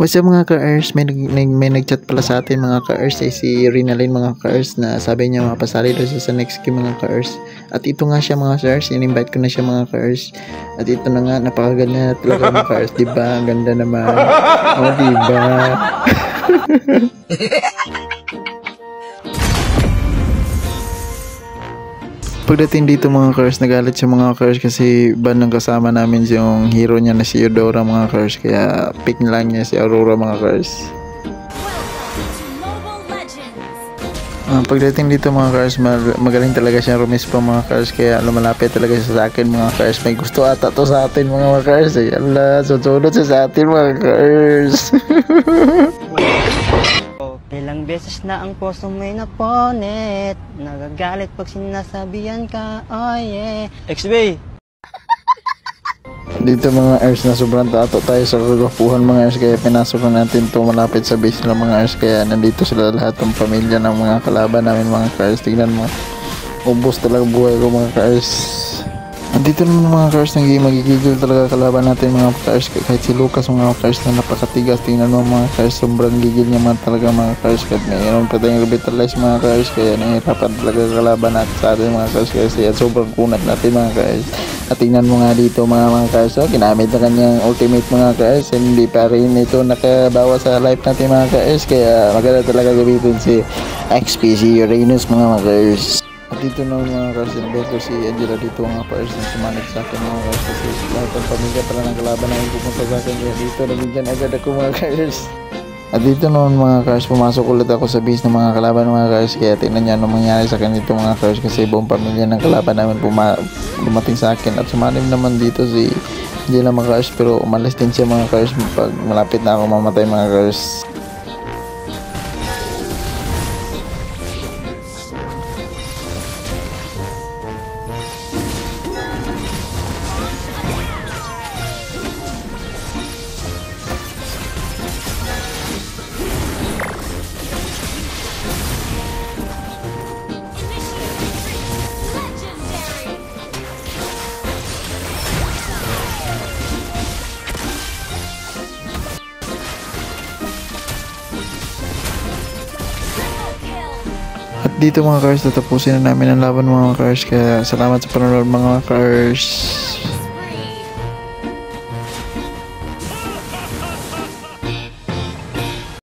What's up mga ka-ers? May nag-chat pala sa atin mga ka-ers, si Rinalyn mga ka-ers, na sabi niya mapasali daw siya sa next game mga ka-ers. At ito nga siya mga ka-ers, in-invite ko na siya mga ka-ers. At ito na nga, napakaganda talaga mga ka-ers, diba? Ang ganda naman. O diba? Pagdating dito mga ka-ers, nagalit siya mga ka-ers kasi bandang kasama namin yung hero niya na si Eudora mga ka-ers, kaya pick lang niya si Aurora mga ka-ers. Pagdating dito mga ka-ers, magaling talaga siya rumispa mga ka-ers, kaya lumalapit talaga siya sa akin mga ka-ers. May gusto ata to sa atin mga ka-ers. Ala, susunod siya sa atin mga ka-ers. Ilang beses na ang puso mo'y naponit, nagagalit pag sinasabihan ka, oh yeah. XB! Dito mga ers, na sobrang tato tayo sa kagapuhan mga ers, kaya pinasok na natin to malapit sa base ng mga ers, kaya nandito sila lahat ng pamilya ng mga kalaban namin mga ka-ers. Tignan mo, ubos talaga buhay ko mga ka-ers. Andito naman mga ka-ers, magigigil talaga kalaban natin mga ka-ers, kahit si Lucas mga ka-ers na napakatigas. Tingnan mo mga ka-ers, sobrang gigil niya mga talaga mga ka-ers, kahit mayroon pa tayong revitalize mga ka-ers, kaya nahihirapan talaga kalaban natin sa atin mga ka-ers, kaya sobrang kunat natin mga ka-ers. At tingnan mo nga dito mga ka-ers, ginamit na kanyang ultimate mga ka-ers, hindi pa rin ito nakabawa sa life natin mga ka-ers, kaya maganda talaga gamitin si XPC Uranus mga ka-ers. At dito na mga ka-ers, nabot ko si Angela dito mga ka-ers na sumanag sa akin mga ka-ers, kasi lahat ng pamilya pala ng kalaban namin pupunta sa akin, kaya dito nabigyan agad ako mga ka-ers. At dito noon mga ka-ers, pumasok ulit ako sa base ng mga kalaban mga ka-ers, kaya tingnan niya anong mangyari sa akin dito mga ka-ers, kasi buong pamilya ng kalaban namin dumating sa akin. At sumalim naman dito si Angela mga ka-ers, pero umalis din siya mga ka-ers pag malapit na ako mamatay mga ka-ers. At dito mga ka-ers, tatapusin na namin ang laban mga ka-ers, kaya salamat sa panonood mga ka-ers.